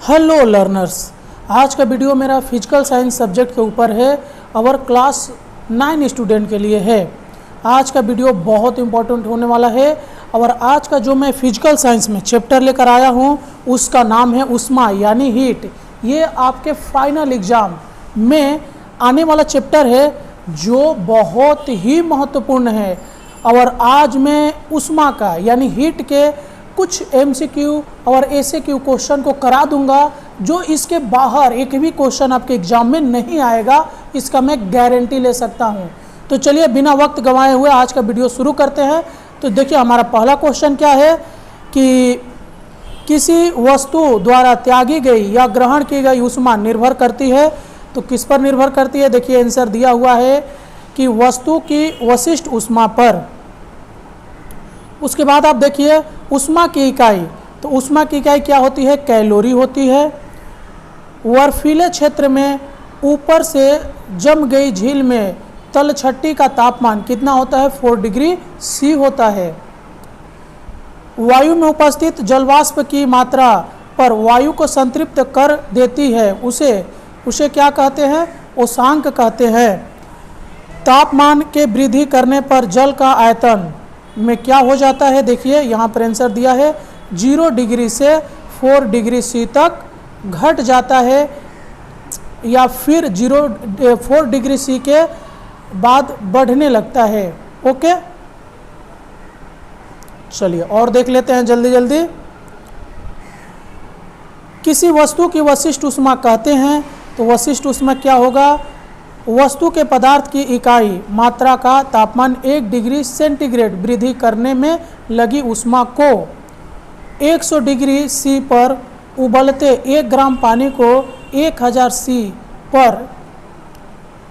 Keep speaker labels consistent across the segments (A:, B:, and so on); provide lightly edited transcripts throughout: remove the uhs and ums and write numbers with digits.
A: Hello learners, आज का video मेरा फिजिकल साइंस सब्जेक्ट के ऊपर है और क्लास 9 स्टूडेंट के लिए है। आज का वीडियो बहुत इंपॉर्टेंट होने वाला है और आज का जो मैं फिजिकल साइंस में चैप्टर लेकर आया हूँ उसका नाम है उष्मा यानी हीट। ये आपके फाइनल एग्ज़ाम में आने वाला चैप्टर है जो बहुत ही महत्वपूर्ण है। और आज मैं उष्मा का यानी हीट के कुछ एमसीक्यू और एसएक्यू क्वेश्चन को करा दूंगा जो इसके बाहर एक भी क्वेश्चन आपके एग्जाम में नहीं आएगा, इसका मैं गारंटी ले सकता हूं। तो चलिए बिना वक्त गंवाए हुए आज का वीडियो शुरू करते हैं। तो देखिए हमारा पहला क्वेश्चन क्या है कि किसी वस्तु द्वारा त्यागी गई या ग्रहण की गई उष्मा निर्भर करती है। तो किस पर निर्भर करती है? देखिए आंसर दिया हुआ है कि वस्तु की विशिष्ट उष्मा पर। उसके बाद आप देखिए उष्मा की इकाई। तो उष्मा की इकाई क्या होती है? कैलोरी होती है। बर्फीले क्षेत्र में ऊपर से जम गई झील में तलछटी का तापमान कितना होता है? 4 डिग्री सी होता है। वायु में उपस्थित जलवाष्प की मात्रा पर वायु को संतृप्त कर देती है, उसे क्या कहते हैं? उष्मांक कहते हैं। तापमान के वृद्धि करने पर जल का आयतन में क्या हो जाता है? देखिए यहाँ पर आंसर दिया है 0 डिग्री से 4 डिग्री सी तक घट जाता है या फिर 4 डिग्री सी के बाद बढ़ने लगता है। ओके, चलिए और देख लेते हैं जल्दी जल्दी। किसी वस्तु की विशिष्ट उष्मा कहते हैं। तो विशिष्ट उष्मा क्या होगा? वस्तु के पदार्थ की इकाई मात्रा का तापमान 1 डिग्री सेंटीग्रेड वृद्धि करने में लगी उष्मा को 100 डिग्री सी पर उबलते 1 ग्राम पानी को 1000 सी पर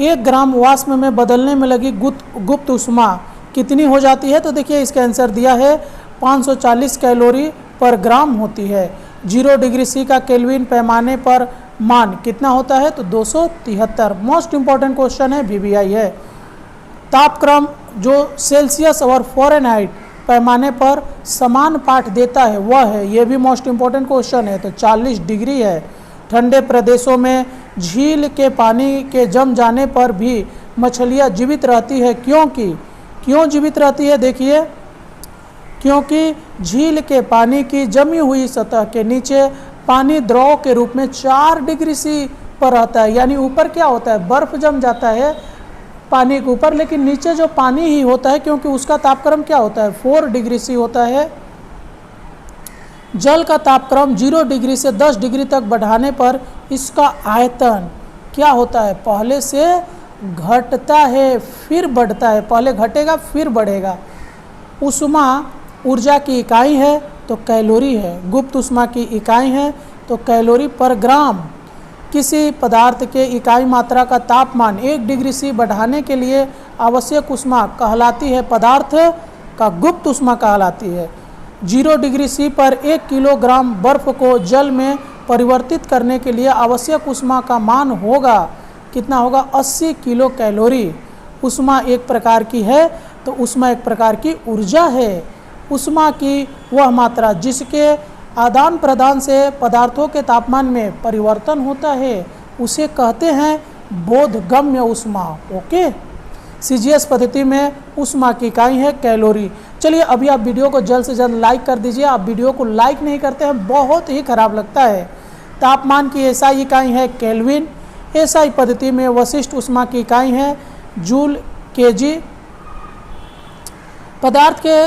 A: 1 ग्राम वाष्प में बदलने में लगी गुप्त उष्मा कितनी हो जाती है? तो देखिए इसका आंसर दिया है 540 कैलोरी पर ग्राम होती है। 0 डिग्री सी का केल्विन पैमाने पर मान कितना होता है? तो 273। मोस्ट इंपॉर्टेंट क्वेश्चन है, VVI है। तापक्रम जो सेल्सियस और फ़ारेनहाइट पैमाने पर समान पाठ देता है वह है, यह भी मोस्ट इंपॉर्टेंट क्वेश्चन है। तो 40 डिग्री है। ठंडे प्रदेशों में झील के पानी के जम जाने पर भी मछलियां जीवित रहती है, क्यों जीवित रहती है? देखिए क्योंकि झील के पानी की जमी हुई सतह के नीचे पानी द्रव के रूप में 4 डिग्री सी पर रहता है। यानी ऊपर क्या होता है? बर्फ जम जाता है पानी के ऊपर, लेकिन नीचे जो पानी ही होता है क्योंकि उसका तापक्रम क्या होता है? 4 डिग्री सी होता है। जल का तापक्रम 0 डिग्री से 10 डिग्री तक बढ़ाने पर इसका आयतन क्या होता है? पहले से घटता है फिर बढ़ता है, पहले घटेगा फिर बढ़ेगा। उष्मा ऊर्जा की इकाई है तो कैलोरी है। गुप्त उष्मा की इकाई है तो कैलोरी पर ग्राम। किसी पदार्थ के इकाई मात्रा का तापमान 1 डिग्री सी बढ़ाने के लिए आवश्यक उष्मा कहलाती है, पदार्थ का गुप्त उष्मा कहलाती है। 0 डिग्री सी पर 1 किलोग्राम बर्फ को जल में परिवर्तित करने के लिए आवश्यक उष्मा का मान होगा कितना होगा? 80 किलो कैलोरी। उष्मा एक प्रकार की है तो उष्मा एक प्रकार की ऊर्जा है। उष्मा की वह मात्रा जिसके आदान प्रदान से पदार्थों के तापमान में परिवर्तन होता है उसे कहते हैं बोधगम्य उष्मा। ओके, CGS पद्धति में उष्मा की इकाई है कैलोरी। चलिए अभी आप वीडियो को जल्द से जल्द लाइक कर दीजिए। आप वीडियो को लाइक नहीं करते हैं, बहुत ही खराब लगता है। तापमान की SI इकाई है केल्विन। SI पद्धति में विशिष्ट उष्मा की इकाई है जूल kg। पदार्थ के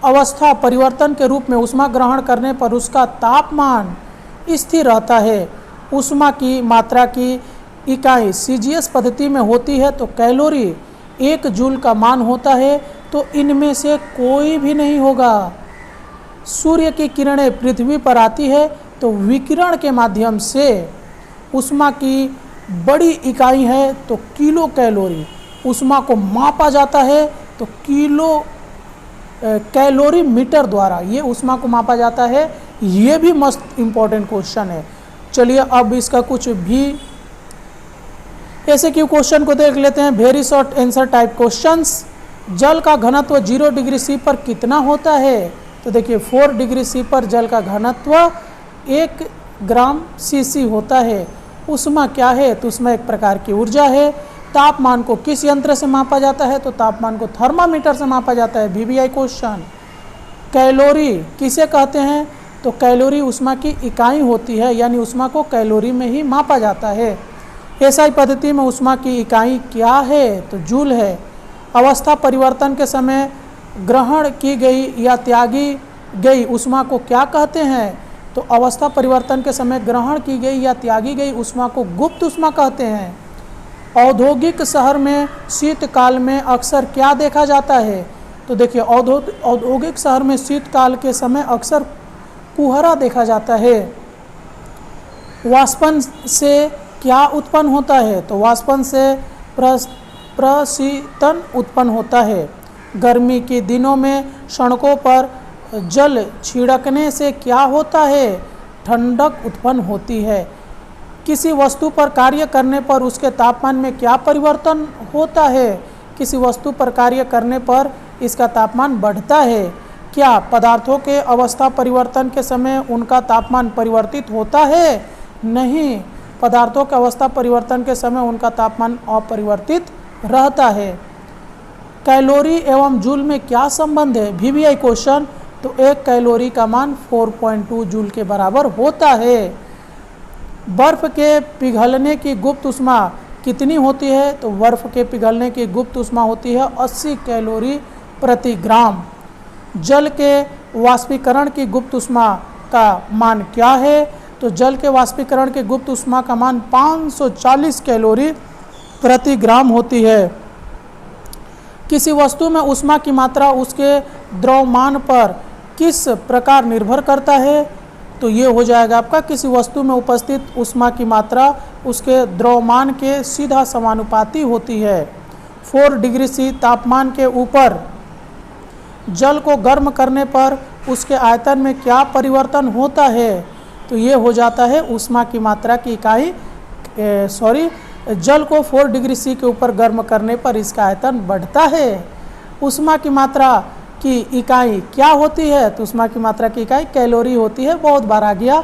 A: अवस्था परिवर्तन के रूप में उष्मा ग्रहण करने पर उसका तापमान स्थिर रहता है। उष्मा की मात्रा की इकाई CGS पद्धति में होती है तो कैलोरी 1 जूल का मान होता है। तो इनमें से कोई भी नहीं होगा। सूर्य की किरणें पृथ्वी पर आती है तो विकिरण के माध्यम से उष्मा की बड़ी इकाई है तो किलो कैलोरी। उष्मा को मापा जाता है तो किलो कैलोरी मीटर द्वारा ये उष्मा को मापा जाता है। ये भी मस्त इम्पॉर्टेंट क्वेश्चन है। चलिए अब इसका कुछ भी ऐसे क्यों क्वेश्चन को देख लेते हैं। Very short answer type questions. जल का घनत्व 0 डिग्री सी पर कितना होता है? तो देखिए 4 डिग्री सी पर जल का घनत्व 1 ग्राम सीसी होता है। ऊष्मा क्या है? तो उसमें एक प्रकार की ऊर्जा है। तापमान को किस यंत्र से मापा जाता है? तो तापमान को थर्मामीटर से मापा जाता है। VVI question. कैलोरी किसे कहते हैं? तो कैलोरी ऊष्मा की इकाई होती है, यानी ऊष्मा को कैलोरी में ही मापा जाता है। एसआई पद्धति में ऊष्मा की इकाई क्या है? तो जूल है। अवस्था परिवर्तन के समय ग्रहण की गई या त्यागी गई ऊष्मा को क्या कहते हैं? तो अवस्था परिवर्तन के समय ग्रहण की गई या त्यागी गई ऊष्मा को गुप्त ऊष्मा कहते हैं। औद्योगिक शहर में शीतकाल में अक्सर क्या देखा जाता है? तो देखिए, औद्योगिक शहर में शीतकाल के समय अक्सर कुहरा देखा जाता है। वाष्पन से क्या उत्पन्न होता है? तो वाष्पन से प्रशीतन उत्पन्न होता है। गर्मी के दिनों में सड़कों पर जल छिड़कने से क्या होता है? ठंडक उत्पन्न होती है। किसी वस्तु पर कार्य करने पर उसके तापमान में क्या परिवर्तन होता है? किसी वस्तु पर कार्य करने पर इसका तापमान बढ़ता है। क्या पदार्थों के अवस्था परिवर्तन के समय उनका तापमान परिवर्तित होता है? नहीं, पदार्थों के अवस्था परिवर्तन के समय उनका तापमान अपरिवर्तित रहता है। कैलोरी एवं जूल में क्या संबंध है? VVI question. तो एक कैलोरी का मान 4.2 जूल के बराबर होता है। बर्फ के पिघलने की गुप्त ऊष्मा कितनी होती है? तो बर्फ के पिघलने की गुप्त ऊष्मा होती है 80 कैलोरी प्रति ग्राम। जल के वाष्पीकरण की गुप्त ऊष्मा का मान क्या है? तो जल के वाष्पीकरण की गुप्त ऊष्मा का मान 540 कैलोरी प्रति ग्राम होती है। किसी वस्तु में ऊष्मा की मात्रा उसके द्रव्यमान पर किस प्रकार निर्भर करता है? तो ये हो जाएगा आपका, किसी वस्तु में उपस्थित ऊष्मा की मात्रा उसके द्रव्यमान के सीधा समानुपाती होती है। 4 डिग्री C तापमान के ऊपर जल को गर्म करने पर उसके आयतन में क्या परिवर्तन होता है? तो ये हो जाता है ऊष्मा की मात्रा की इकाई जल को 4 डिग्री C के ऊपर गर्म करने पर इसका आयतन बढ़ता है। ऊष्मा की मात्रा की इकाई क्या होती है? तो ऊष्मा की मात्रा की इकाई कैलोरी होती है। बहुत बार आ गया।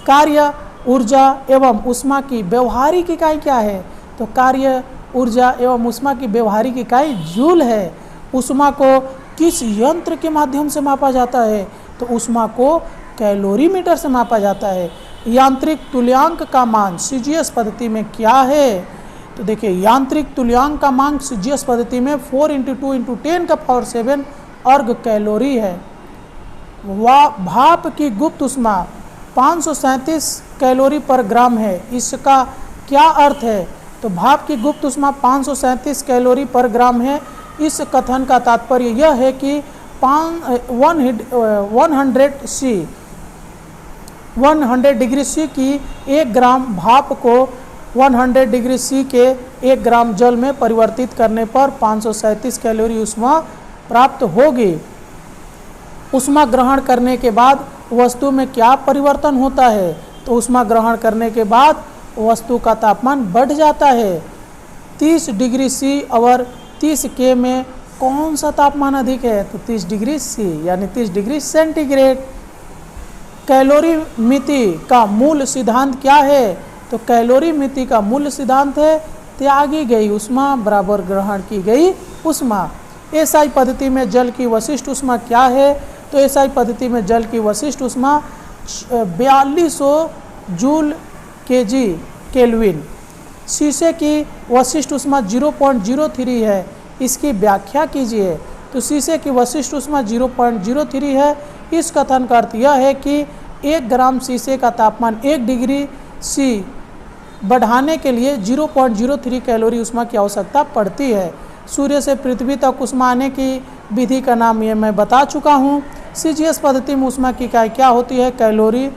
A: कार्य, ऊर्जा एवं ऊष्मा की व्यवहारिक इकाई क्या है? तो कार्य, ऊर्जा एवं ऊष्मा की व्यवहारिक इकाई जूल है। ऊष्मा को किस यंत्र के माध्यम से मापा जाता है? तो ऊष्मा को कैलोरीमीटर से मापा जाता है। यांत्रिक तुल्यांक का मान CGS पद्धति में क्या है? तो देखिए, यांत्रिक तुल्यांक का मान CGS पद्धति में 4 × 2 × 10⁷ अर्ग कैलोरी है। भाप की गुप्त ऊष्मा 537 कैलोरी पर ग्राम है। इसका क्या अर्थ है? तो भाप की गुप्त ऊष्मा 537 कैलोरी पर ग्राम है। इस कथन का तात्पर्य यह है कि 100 डिग्री C की 1 ग्राम भाप को 100 डिग्री C के 1 ग्राम जल में परिवर्तित करने पर 537 कैलोरी ऊष्मा प्राप्त होगी। ऊष्मा ग्रहण करने के बाद वस्तु में क्या परिवर्तन होता है? तो ऊष्मा ग्रहण करने के बाद वस्तु का तापमान बढ़ जाता है। 30 डिग्री C और 30 K में कौन सा तापमान अधिक है? तो 30 डिग्री C यानी 30 डिग्री सेंटीग्रेड। कैलोरी मिति का मूल सिद्धांत क्या है? तो कैलोरी मिति का मूल सिद्धांत है त्यागी गई ऊष्मा बराबर ग्रहण की गई ऊष्मा। एसआई पद्धति में जल की वशिष्ठ ऊष्मा क्या है? तो एसआई पद्धति में जल की वशिष्ठ ऊष्मा 4200 जूल केजी केल्विन। शीशे की वशिष्ठ ऊष्मा 0.03 है। इसकी व्याख्या कीजिए। तो शीशे की वशिष्ठ ऊष्मा 0.03 है। इस कथन का अर्थ यह है कि 1 ग्राम शीशे का तापमान 1 डिग्री C बढ़ाने के लिए 0.03 कैलोरी ऊष्मा की आवश्यकता पड़ती है। सूर्य से पृथ्वी तक ऊष्मा आने की विधि का नाम ये मैं बता चुका हूँ। CGS पद्धति में ऊष्मा की इकाई क्या होती है? कैलोरी।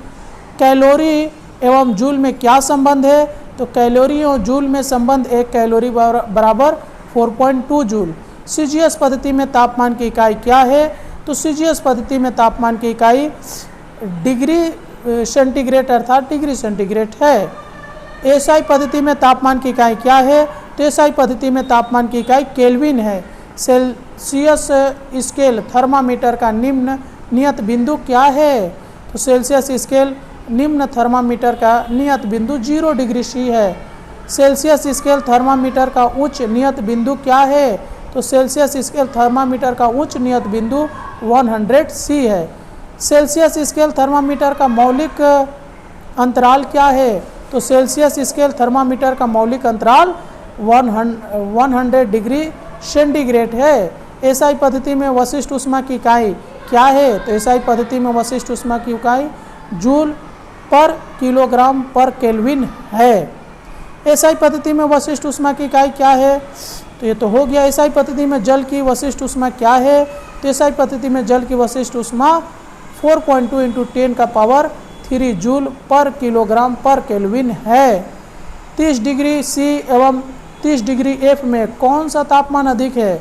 A: कैलोरी एवं जूल में क्या संबंध है? तो कैलोरी और जूल में संबंध 1 कैलोरी बराबर 4.2 जूल। CGS पद्धति में तापमान की इकाई क्या है? तो CGS पद्धति में तापमान की इकाई डिग्री सेंटीग्रेड अर्थात डिग्री सेंटीग्रेड है। एसआई पद्धति में तापमान की इकाई क्या है? तो एसआई पद्धति में तापमान की इकाई केल्विन है। सेल्सियस स्केल थर्मामीटर का निम्न नियत बिंदु क्या है? तो सेल्सियस स्केल निम्न थर्मामीटर का नियत बिंदु 0 डिग्री सी है। सेल्सियस स्केल थर्मामीटर का उच्च नियत बिंदु क्या है? तो सेल्सियस स्केल थर्मामीटर का उच्च नियत बिंदु 100 सी है। सेल्सियस स्केल थर्मामीटर का मौलिक अंतराल क्या है? तो सेल्सियस स्केल थर्मामीटर का मौलिक अंतराल 100 डिग्री सेंटीग्रेड है। एसआई पद्धति में वशिष्ठ ऊष्मा की इकाई क्या है? तो एसआई पद्धति में वशिष्ठ ऊष्मा की इकाई जूल पर किलोग्राम पर केल्विन है। एसआई पद्धति में वशिष्ठ ऊष्मा की इकाई क्या है? तो ये तो हो गया। एसआई पद्धति में जल की वशिष्ठ ऊष्मा क्या है? तो एसआई पद्धति में जल की वशिष्ठ ऊष्मा 4.2 × 10 का पावर 3 जूल पर किलोग्राम पर केल्विन है। 30 डिग्री सी एवं 30 डिग्री एफ में कौन सा तापमान अधिक है?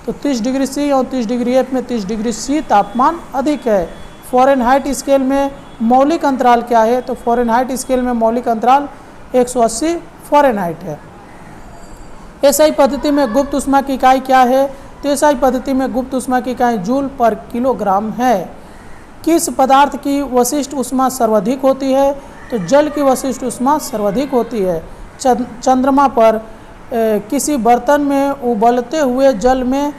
A: तो 30 डिग्री सी और 30 डिग्री एफ में 30 डिग्री सी तापमान अधिक है। फ़ारेनहाइट स्केल में मौलिक अंतराल क्या है? तो फ़ारेनहाइट स्केल में मौलिक अंतराल 180 फ़ारेनहाइट है। एसआई पद्धति में गुप्त ऊष्मा की इकाई क्या है? तो एसआई पद्धति में गुप्त ऊष्मा की इकाई जूल पर किलोग्राम है। किस पदार्थ की वशिष्ठ ऊष्मा सर्वाधिक होती है? तो जल की वशिष्ठ ऊष्मा सर्वाधिक होती है। चंद्रमा पर किसी बर्तन में उबलते हुए जल में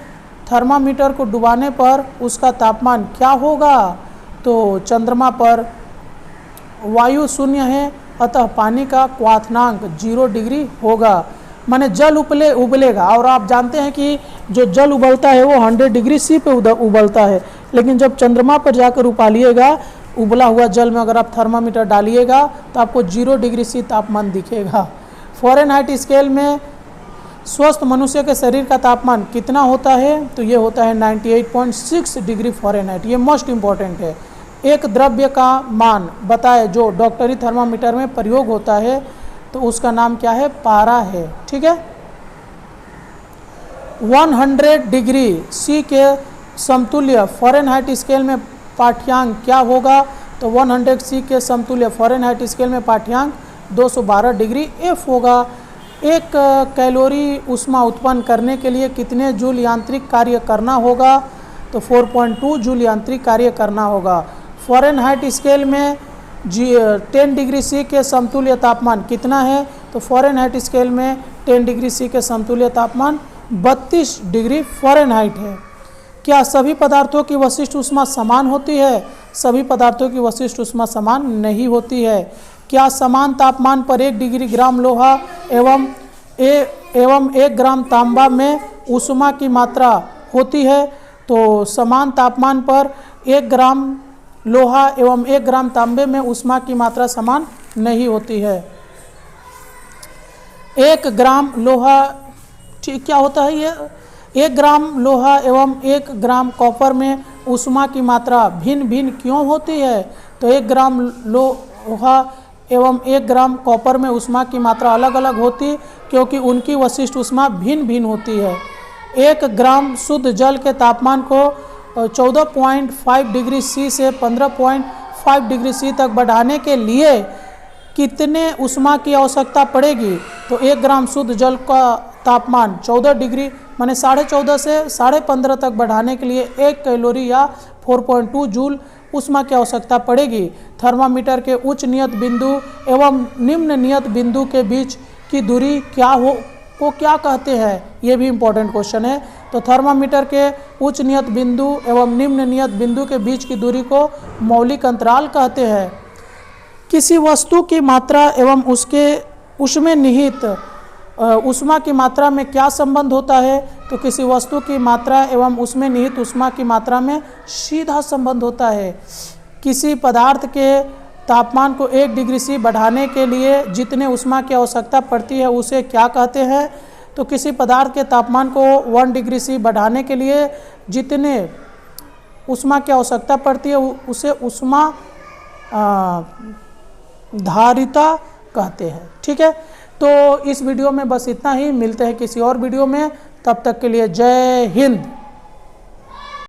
A: थर्मामीटर को डुबाने पर उसका तापमान क्या होगा? तो चंद्रमा पर वायु शून्य है, अतः पानी का क्वथनांक 0 डिग्री होगा। माने जल उबलेगा, और आप जानते हैं कि जो जल उबलता है वो 100 डिग्री सी पे उबलता है, लेकिन जब चंद्रमा पर जाकर उबालिएगा, उबला हुआ जल में अगर आप थर्मामीटर डालिएगा तो आपको 0 डिग्री सी तापमान दिखेगा। फ़ारेनहाइट स्केल में स्वस्थ मनुष्य के शरीर का तापमान कितना होता है? तो ये होता है 98.6 डिग्री फ़ारेनहाइट। ये मोस्ट इम्पॉर्टेंट है। एक द्रव्य का मान बताए जो डॉक्टरी थर्मामीटर में प्रयोग होता है, तो उसका नाम क्या है? पारा है। ठीक है। 100 डिग्री सी के समतुल्य फ़ारेनहाइट स्केल में पाठ्यांक क्या होगा? तो 100 सी के समतुल्य फ़ारेनहाइट स्केल में पाठ्यांक 212 डिग्री एफ होगा। एक कैलोरी ऊष्मा उत्पन्न करने के लिए कितने जूल यांत्रिक कार्य करना होगा? तो 4.2 जूल यांत्रिक कार्य करना होगा। फ़ारेनहाइट स्केल में 10 डिग्री सी के समतुल्य तापमान कितना है? तो फ़ारेनहाइट स्केल में 10 डिग्री सी के समतुल्य तापमान 32 डिग्री फ़ारेनहाइट है। क्या सभी पदार्थों की वशिष्ठ ऊष्मा समान होती है? सभी पदार्थों की वशिष्ठ ऊष्मा समान नहीं होती है। क्या समान तापमान पर 1 डिग्री ग्राम लोहा एवं 1 ग्राम तांबा में ऊष्मा की मात्रा होती है? तो समान तापमान पर 1 ग्राम लोहा एवं 1 ग्राम तांबे में ऊष्मा की मात्रा समान नहीं होती है। 1 ग्राम लोहा क्या होता है? ये 1 ग्राम लोहा एवं 1 ग्राम कॉपर में ऊष्मा की मात्रा भिन्न भिन्न क्यों होती है? तो 1 ग्राम लोहा एवं 1 ग्राम कॉपर में ऊष्मा की मात्रा अलग अलग होती, क्योंकि उनकी वशिष्ठ ऊष्मा भिन्न भिन्न होती है। 1 ग्राम शुद्ध जल के तापमान को 14.5 डिग्री सी से 15.5 डिग्री सी तक बढ़ाने के लिए कितने ऊष्मा की आवश्यकता पड़ेगी? तो 1 ग्राम शुद्ध जल का तापमान 14 डिग्री माने 14.5 से 15.5 तक बढ़ाने के लिए 1 कैलोरी या 4.2 जूल ऊष्मा की आवश्यकता पड़ेगी। थर्मामीटर के उच्च नियत बिंदु एवं निम्न नियत बिंदु के बीच की दूरी को क्या कहते हैं? ये भी इम्पोर्टेंट क्वेश्चन है। तो थर्मामीटर के उच्च नियत बिंदु एवं निम्न नियत बिंदु के बीच की दूरी को मौलिक अंतराल कहते हैं। किसी वस्तु की मात्रा एवं उसमें निहित ऊष्मा की मात्रा में क्या संबंध होता है? तो किसी वस्तु की मात्रा एवं उसमें निहित ऊष्मा की मात्रा में सीधा संबंध होता है। किसी पदार्थ के तापमान को 1 डिग्री सी बढ़ाने के लिए जितने ऊष्मा की आवश्यकता पड़ती है उसे क्या कहते हैं? तो किसी पदार्थ के तापमान को 1 डिग्री सी बढ़ाने के लिए जितने ऊष्मा की आवश्यकता पड़ती है उसे ऊष्मा धारिता कहते हैं। ठीक है, तो इस वीडियो में बस इतना ही। मिलते हैं किसी और वीडियो में, तब तक के लिए जय हिंद।